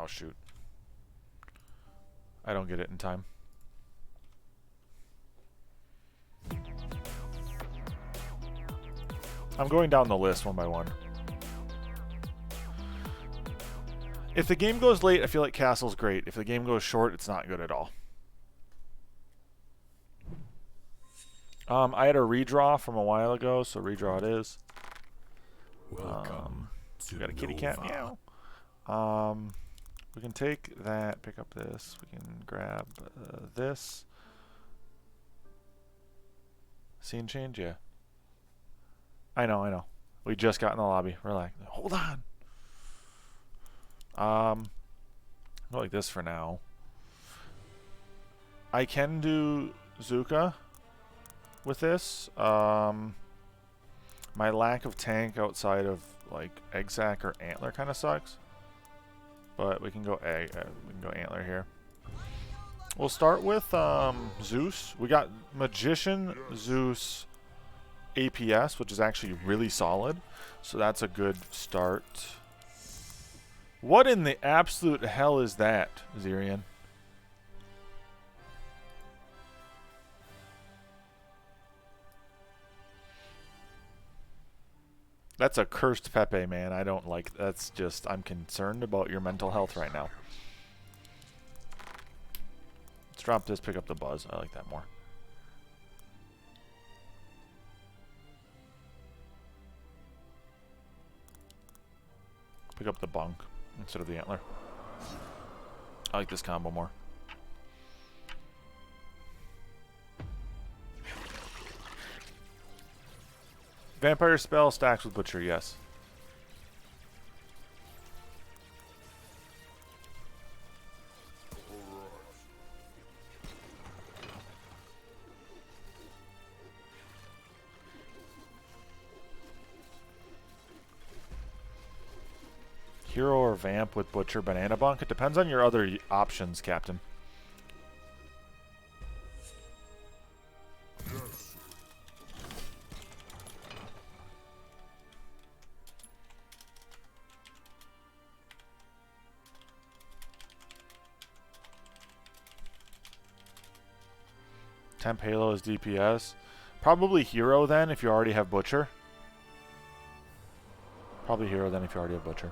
Oh, shoot. I don't get it in time. I'm going down the list one by one. If the game goes late, I feel like Castle's great. If the game goes short, it's not good at all. I had a redraw from a while ago, so redraw it is. Welcome to we got a kitty cat. Meow. We can take that, pick up this. We can grab this. Scene change, yeah. I know. We just got in the lobby. Relax. Hold on. Go like this for now. I can do Zuka with this. My lack of tank outside of like egg sac or antler kind of sucks. But we can go antler here. We'll start with Zeus. We got Magician, Zeus, APS, which is actually really solid. So that's a good start. What in the absolute hell is that, Zirian? That's a cursed Pepe, man. I don't like. That's just. I'm concerned about your mental health right now. Let's drop this, pick up the buzz. I like that more. Pick up the bunk instead of the antler. I like this combo more. Vampire spell stacks with Butcher, yes. Hero or Vamp with Butcher, Banana Bunk? It depends on your other options, Captain. Temp Halo is DPS. Probably Hero then if you already have Butcher. Probably Hero then if you already have Butcher.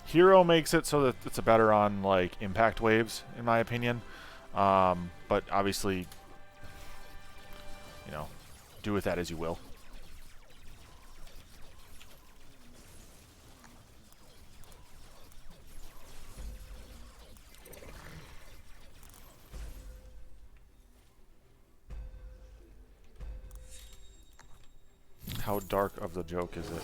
Hero makes it so that it's a better on like impact waves, in my opinion. But obviously, you know, do with that as you will. How dark of the joke is it?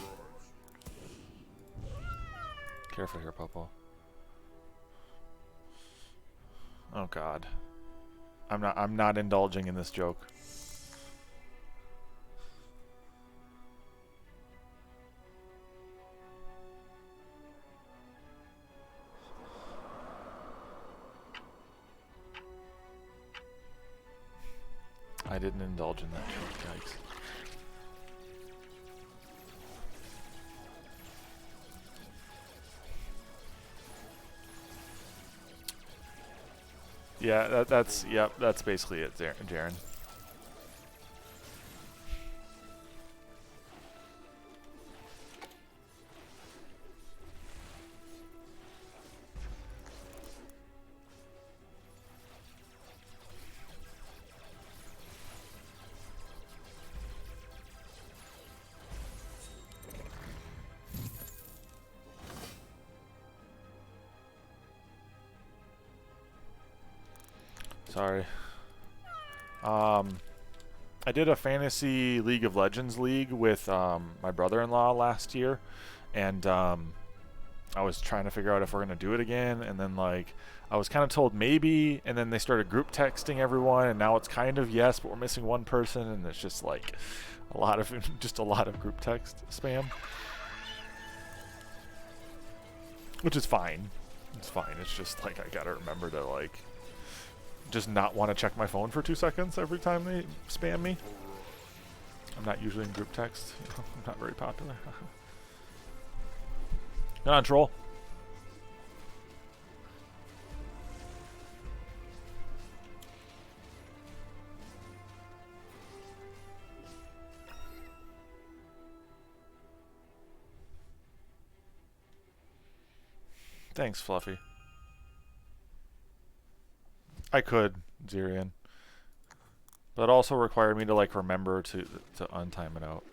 Careful here, Popo. Oh God. I'm not indulging in this joke. I didn't indulge in that joke, yikes. Yeah, that's basically it, Jaren. Sorry. I did a fantasy League of Legends league with my brother-in-law last year, and I was trying to figure out if we're gonna do it again, and then like I was kind of told maybe, and then they started group texting everyone, and now it's kind of yes, but we're missing one person, and it's just like a lot of a lot of group text spam, which is fine. It's fine. It's just like I gotta remember to like just not want to check my phone for 2 seconds every time they spam me. I'm not usually in group text. I'm not very popular. Get on, troll. Thanks, Fluffy. I could, Zirian. But it also required me to like remember to untime it out.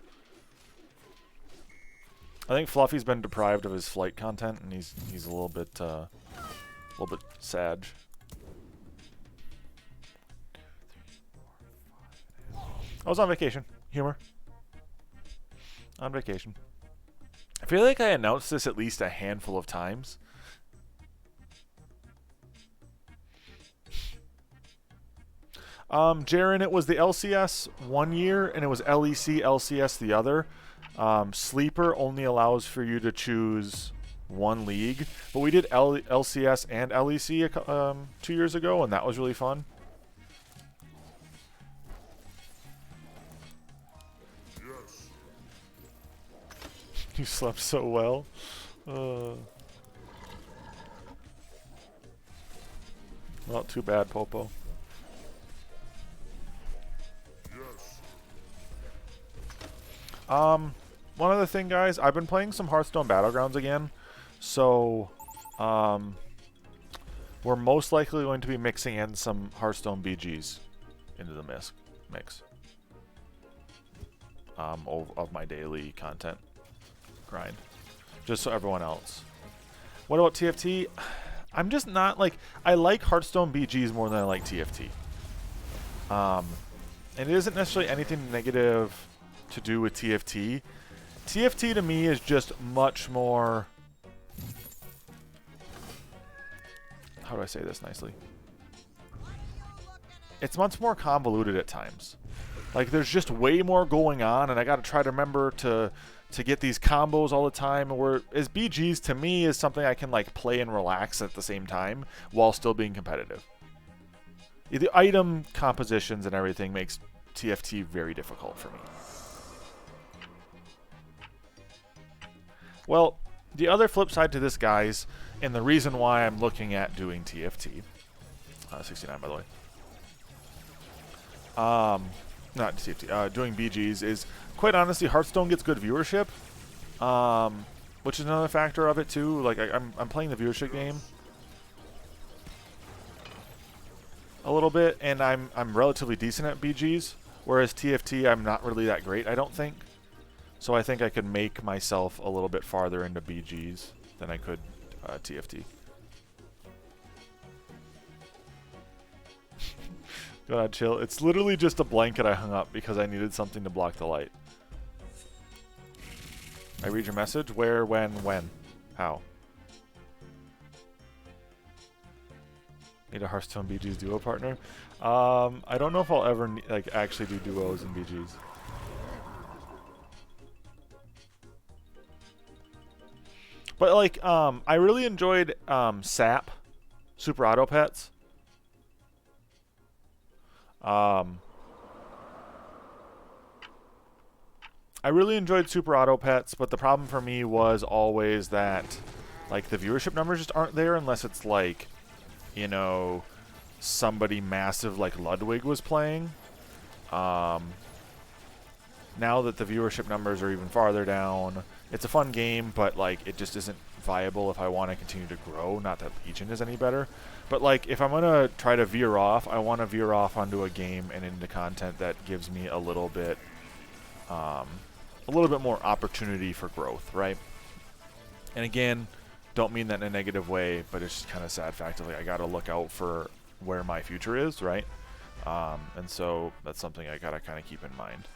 I think Fluffy's been deprived of his flight content, and he's a little bit sad. I was on vacation. Humor. On vacation. I feel like I announced this at least a handful of times. Jaren, it was the LCS 1 year, and it was LEC, LCS the other. Sleeper only allows for you to choose one league, but we did LCS and LEC 2 years ago, and that was really fun. Yes. You slept so well. Not too bad, Popo. One other thing, guys, I've been playing some Hearthstone Battlegrounds again, so we're most likely going to be mixing in some Hearthstone BGs into the mix of my daily content grind, just so everyone else. What about TFT? I'm just not like, I like Hearthstone BGs more than I like TFT. And it isn't necessarily anything negative to do with TFT. TFT to me is just much more, how do I say this nicely? It's much more convoluted at times. Like, there's just way more going on, and I gotta try to remember to get these combos all the time. Whereas BGs to me is something I can like play and relax at the same time while still being competitive. The item compositions and everything makes TFT very difficult for me. Well, the other flip side to this, guys, and the reason why I'm looking at doing TFT, 69 by the way, not TFT, doing BGs is, quite honestly, Hearthstone gets good viewership, which is another factor of it too. Like I'm playing the viewership game a little bit, and I'm relatively decent at BGs, whereas TFT I'm not really that great, I don't think. So I think I could make myself a little bit farther into BGs than I could TFT. Go ahead, chill. It's literally just a blanket I hung up because I needed something to block the light. I read your message? Where, when? How? Need a Hearthstone BGs duo partner? I don't know if I'll ever like actually do duos and BGs. But like, I really enjoyed SAP, Super Auto Pets. I really enjoyed Super Auto Pets, but the problem for me was always that, like, the viewership numbers just aren't there unless it's like, you know, somebody massive like Ludwig was playing. Now that the viewership numbers are even farther down, it's a fun game, but like it just isn't viable if I want to continue to grow. Not that Legion is any better, but like if I'm gonna try to veer off, I want to veer off onto a game and into content that gives me a little bit more opportunity for growth, right? And again, don't mean that in a negative way, but it's just kind of sad fact of like I gotta look out for where my future is, right? And so that's something I gotta kind of keep in mind.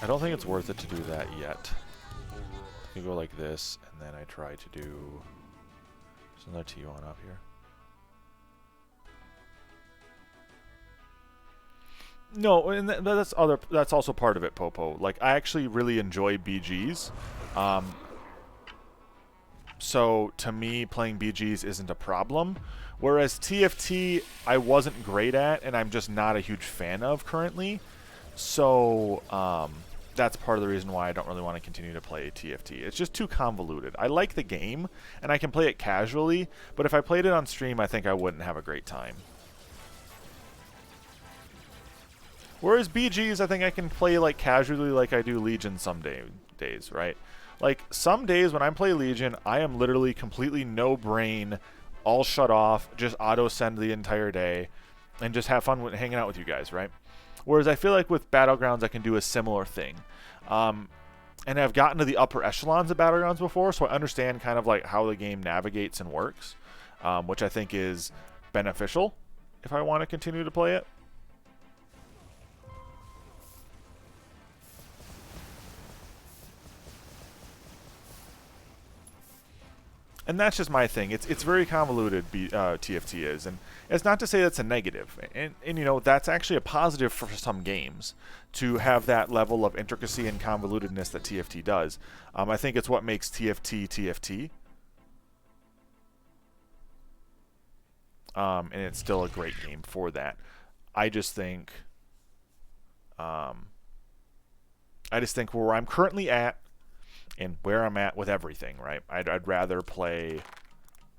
I don't think it's worth it to do that yet. You go like this, and then I try to do. There's another T1 up here. No, and that's also part of it, Popo. Like, I actually really enjoy BGs. So to me, playing BGs isn't a problem. Whereas TFT, I wasn't great at, and I'm just not a huge fan of currently. So that's part of the reason why I don't really want to continue to play TFT. It's just too convoluted. I like the game, and I can play it casually, but if I played it on stream, I think I wouldn't have a great time. Whereas BGs, I think I can play like casually like I do Legion some days, right? Like some days when I play Legion, I am literally completely no brain, all shut off, just auto send the entire day, and just have fun hanging out with you guys, right? Whereas I feel like with Battlegrounds, I can do a similar thing. And I've gotten to the upper echelons of Battlegrounds before, so I understand kind of like how the game navigates and works, which I think is beneficial if I want to continue to play it. And that's just my thing. It's very convoluted, TFT is. And it's not to say that's a negative. And you know, that's actually a positive for some games to have that level of intricacy and convolutedness that TFT does. I think it's what makes TFT TFT. And it's still a great game for that. I just think where I'm currently at, and where I'm at with everything, right? I'd rather play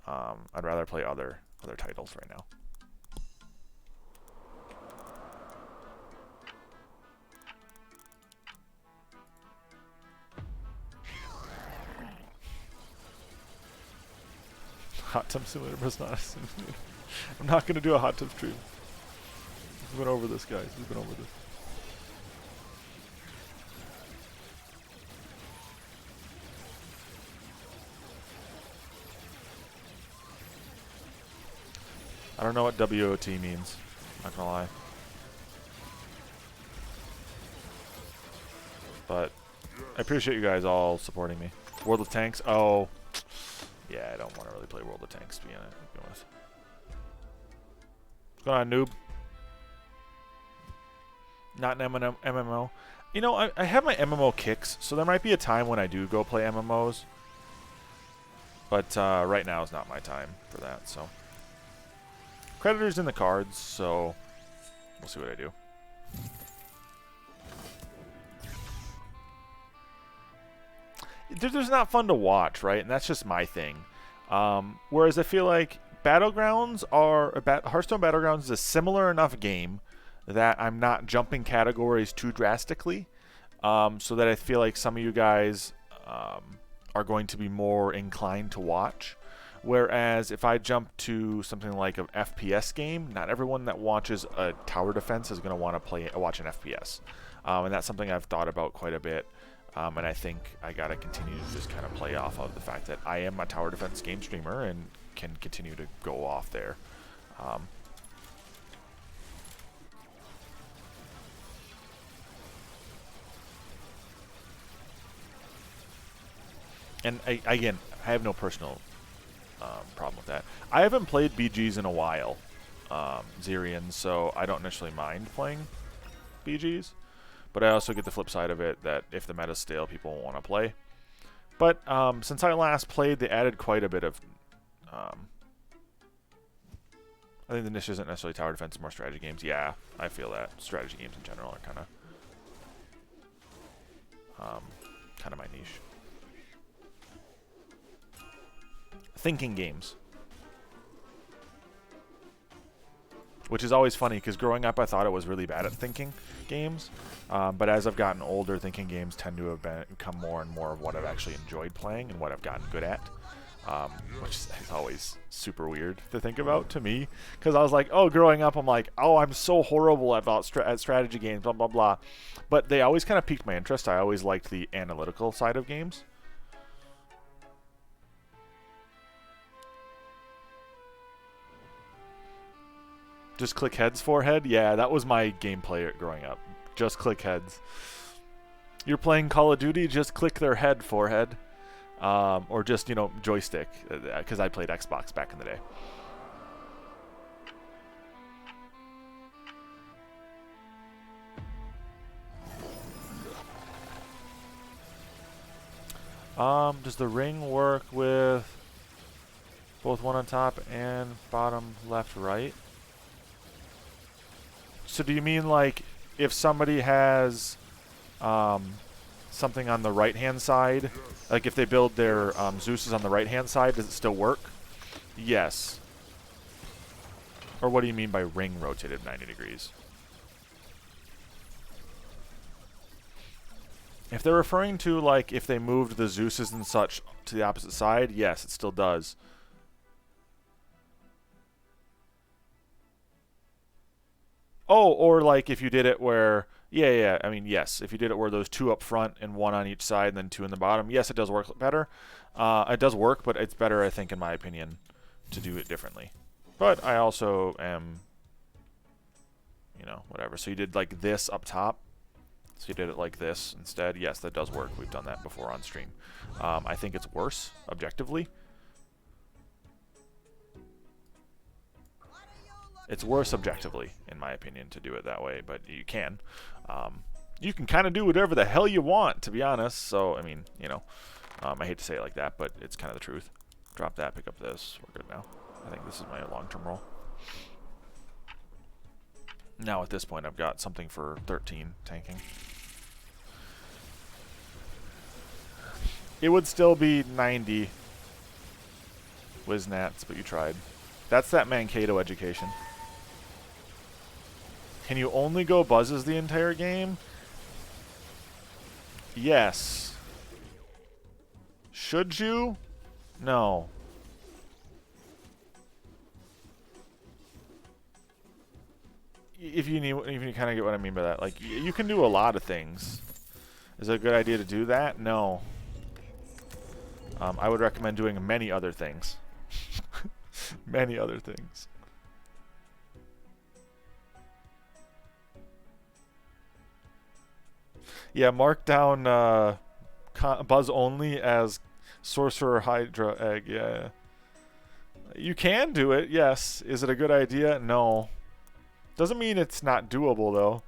other titles right now. Hot tub simulator, but it's not a simulator. I'm not gonna do a hot tub stream. We've been over this, guys. We've been over this. I don't know what WOT means. Not gonna lie. But I appreciate you guys all supporting me. World of Tanks? Oh. Yeah, I don't want to really play World of Tanks, to be honest. What's going on, noob? Not an MMO. You know, I have my MMO kicks, so there might be a time when I do go play MMOs. But right now is not my time for that, so. Creditor's in the cards, so we'll see what I do. There's not fun to watch, right? And that's just my thing. Whereas I feel like Hearthstone Battlegrounds is a similar enough game that I'm not jumping categories too drastically, so that I feel like some of you guys are going to be more inclined to watch. Whereas if I jump to something like an FPS game, not everyone that watches a tower defense is going to want to watch an FPS. And that's something I've thought about quite a bit. And I think I got to continue to just kind of play off of the fact that I am a tower defense game streamer and can continue to go off there. And again, I have no personal problem with that. I haven't played BGs in a while, Zerian, so I don't necessarily mind playing BGs. But I also get the flip side of it that if the meta's stale, people won't want to play. But since I last played, they added quite a bit of... I think the niche isn't necessarily tower defense, more strategy games. Yeah, I feel that. Strategy games in general are kind of my niche. Thinking games. Which is always funny, because growing up I thought I was really bad at thinking games. But as I've gotten older, thinking games tend to have become more and more of what I've actually enjoyed playing and what I've gotten good at. Which is always super weird to think about to me. Because I was like, oh, growing up I'm like, oh, I'm so horrible at strategy games, blah, blah, blah. But they always kind of piqued my interest. I always liked the analytical side of games. Just click heads, forehead? Yeah, that was my gameplay growing up. Just click heads. You're playing Call of Duty, just click their head, forehead. Or just, you know, joystick. Because I played Xbox back in the day. Does the ring work with both one on top and bottom left right? So do you mean like if somebody has something on the right hand side, like if they build their Zeus's on the right hand side, does it still work? Yes. Or what do you mean by ring rotated 90 degrees? If they're referring to like if they moved the Zeus's and such to the opposite side, yes, it still does. Oh, or like if you did it where, yeah, I mean, yes, if you did it where those two up front and one on each side and then two in the bottom, yes, it does work better. It does work, but it's better, I think, in my opinion, to do it differently. But I also am, you know, whatever. So you did like this up top. So you did it like this instead. Yes, that does work. We've done that before on stream. I think it's worse, objectively. It's worse objectively, in my opinion, to do it that way, but you can. You can kind of do whatever the hell you want, to be honest. So, I mean, you know, I hate to say it like that, but it's kind of the truth. Drop that, pick up this. We're good now. I think this is my long-term roll. Now, at this point, I've got something for 13 tanking. It would still be 90 Wiznats, but you tried. That's that Mankato education. Can you only go buzzes the entire game? Yes. Should you? No. If you kind of get what I mean by that, like you can do a lot of things. Is it a good idea to do that? No. I would recommend doing many other things. Many other things. Yeah, mark down Buzz only as Sorcerer Hydra Egg. Yeah. You can do it, yes. Is it a good idea? No. Doesn't mean it's not doable, though.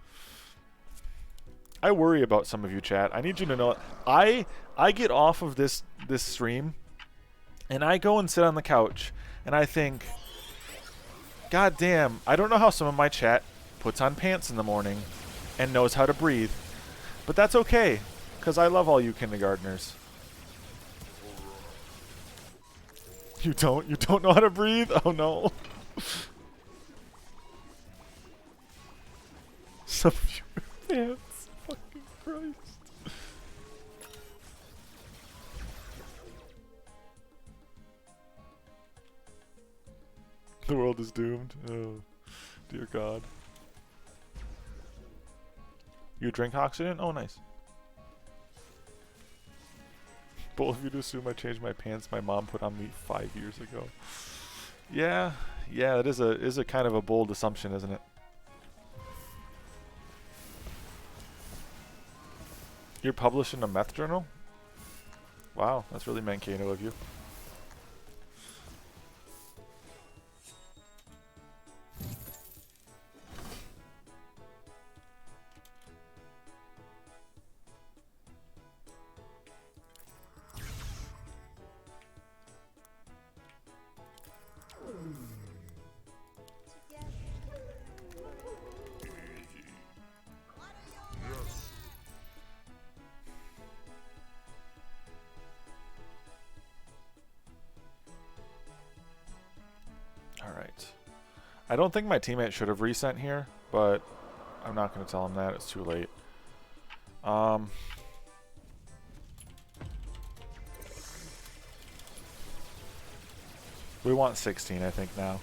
I worry about some of you, chat. I need you to know I get off of this stream, and I go and sit on the couch, and I think, God damn, I don't know how some of my chat puts on pants in the morning and knows how to breathe. But that's okay, because I love all you kindergartners. You don't? You don't know how to breathe? Oh, no. Some of you pants. Fucking Christ. The world is doomed. Oh, dear God. You drink oxygen? Oh, nice. Both of you to assume I changed my pants my mom put on me 5 years ago. Yeah, that is a kind of a bold assumption, isn't it? You're publishing a meth journal? Wow, that's really Mankato of you. I don't think my teammate should have resent here, but I'm not going to tell him that. It's too late. We want 16, I think, now.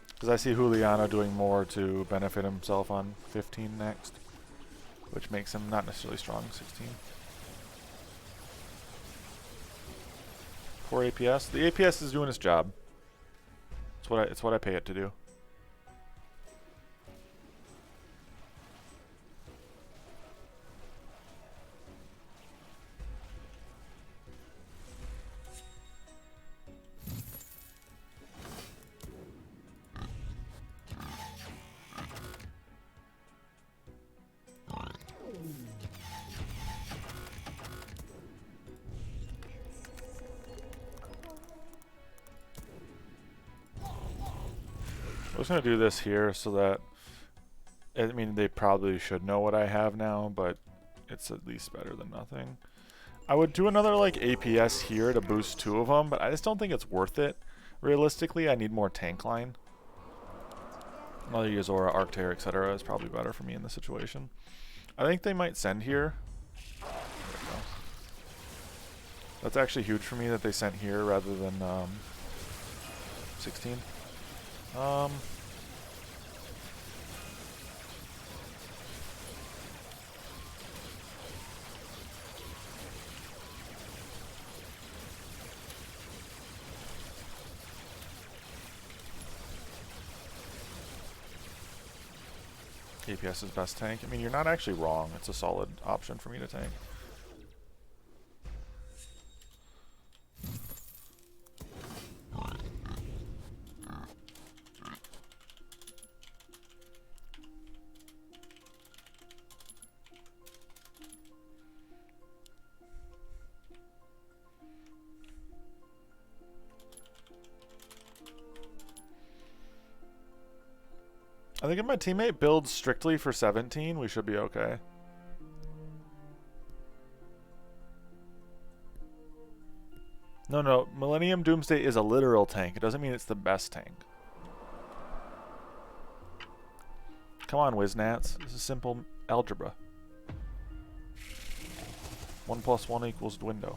Because I see Juliano doing more to benefit himself on 15 next, which makes him not necessarily strong 16. For APS. The APS is doing its job. It's what I pay it to do. just going to do this here so that, I mean, they probably should know what I have now, but it's at least better than nothing. I would do another like APS here to boost 2 of them, but I just don't think it's worth it. Realistically, I need more tank line. Another Yuzora, Arctear, etc. is probably better for me in this situation. I think they might send here. There we go. That's actually huge for me that they sent here rather than 16. APS is best tank. I mean, you're not actually wrong. It's a solid option for me to tank. I think if my teammate builds strictly for 17, we should be okay. No, Millennium Doomsday is a literal tank. It doesn't mean it's the best tank. Come on, Wiznats. This is simple algebra. 1 + 1 = Dwindo.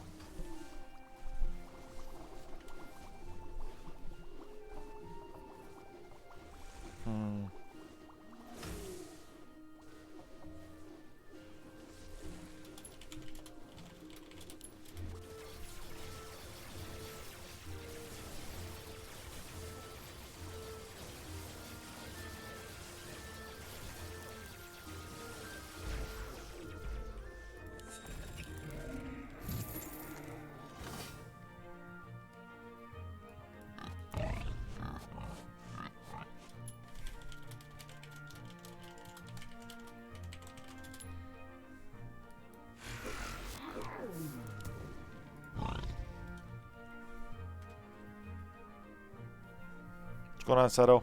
What's going on, Seto?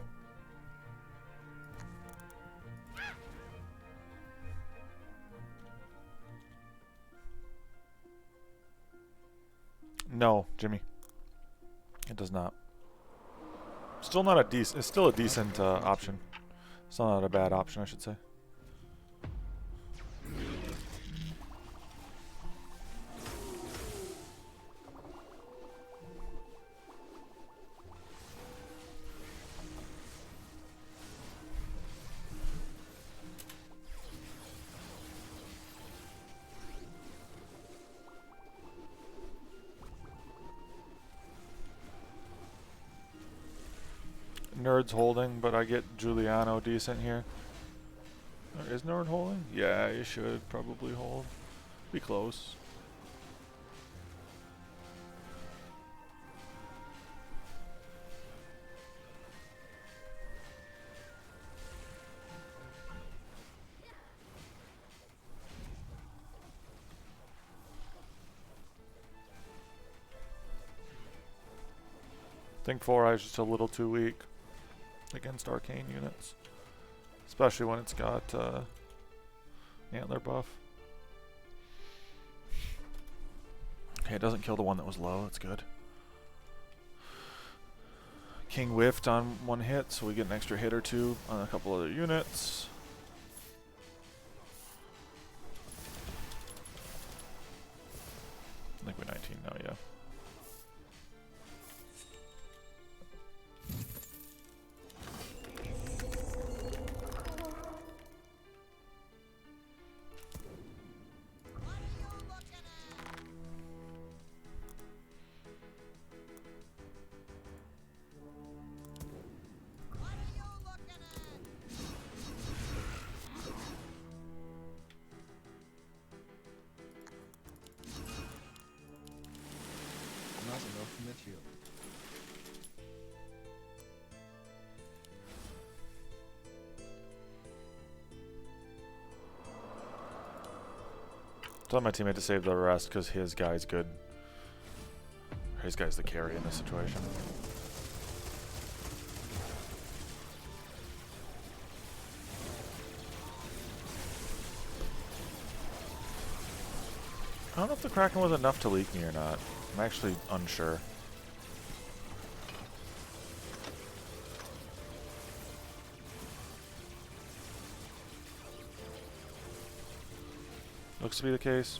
No, Jimmy. It does not. Still not a decent. It's still a decent option. Still not a bad option, I should say. Nerd's holding, but I get Giuliano decent here. Is Nerd holding? Yeah, you should probably hold. Be close. I think 4 Eyes is just a little too weak against arcane units, especially when it's got antler buff. Okay, it doesn't kill the one that was low. That's good. King whiffed on 1 hit, so we get an extra hit or 2 on a couple other units. I think we're 19 now, yeah. Tell my teammate to save the rest because his guy's good. His guy's the carry in this situation. I don't know if the Kraken was enough to leak me or not. I'm actually unsure. Looks to be the case.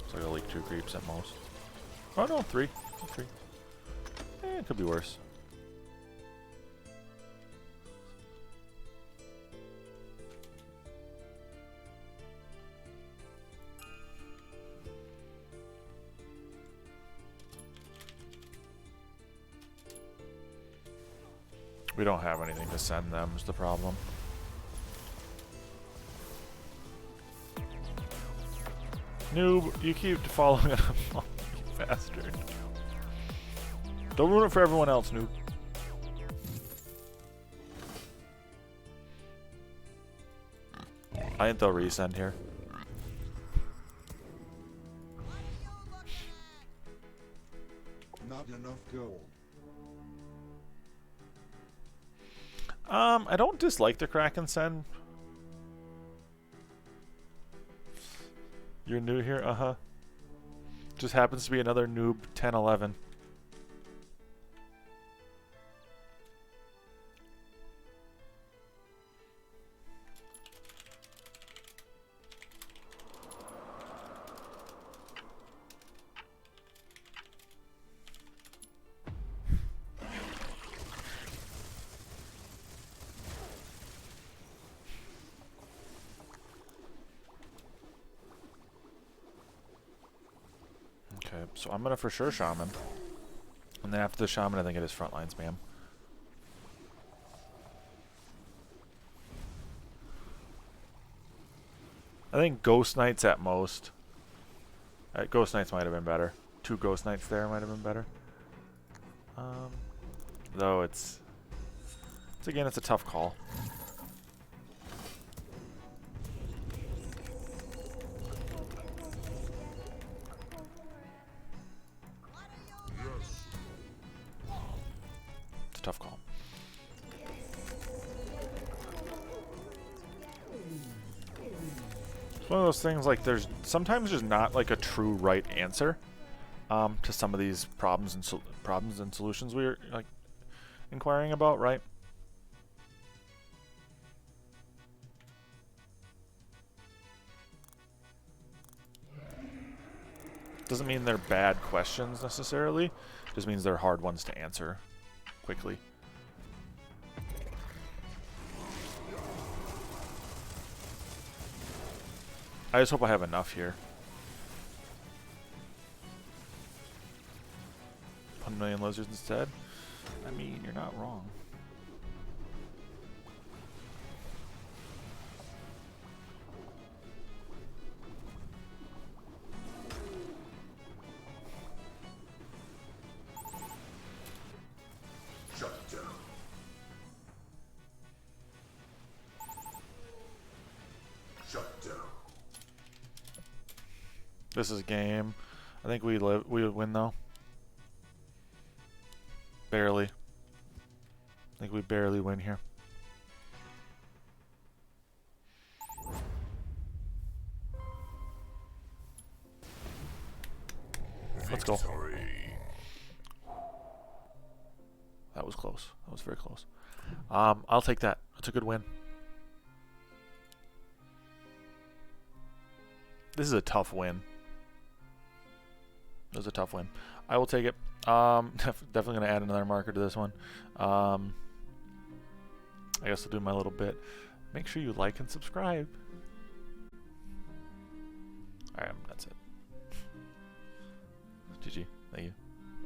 Looks like I'll leak 2 creeps at most. Oh no, 3. 3. It could be worse. We don't have anything to send them is the problem. Noob, you keep following it along, you bastard. Don't ruin it for everyone else, noob. I think they'll resend here. Not enough gold. I don't dislike the Kraken send. You're new here? Uh-huh. Just happens to be another noob 1011. Okay, so I'm gonna for sure shaman. And then after the shaman, I think it is frontline spam. I think Ghost Knights at most. Ghost Knights might have been better. 2 Ghost Knights there might have been better. Though it's again, it's a tough call. It's a tough call. It's one of those things like there's sometimes there's not like a true right answer to some of these problems and solutions we're like inquiring about, right? Doesn't mean they're bad questions necessarily. Just means they're hard ones to answer quickly. I just hope I have enough here. 1 million lizards instead? I mean, you're not wrong. Shut down. Shut down. This is a game. I think we would win though. Barely. I think we barely win here. Let's go. That was close. That was very close. I'll take that. That's a good win. This is a tough win. This is a tough win. I will take it. Definitely going to add another marker to this one. I guess I'll do my little bit. Make sure you like and subscribe. Alright, that's it. GG. Thank you.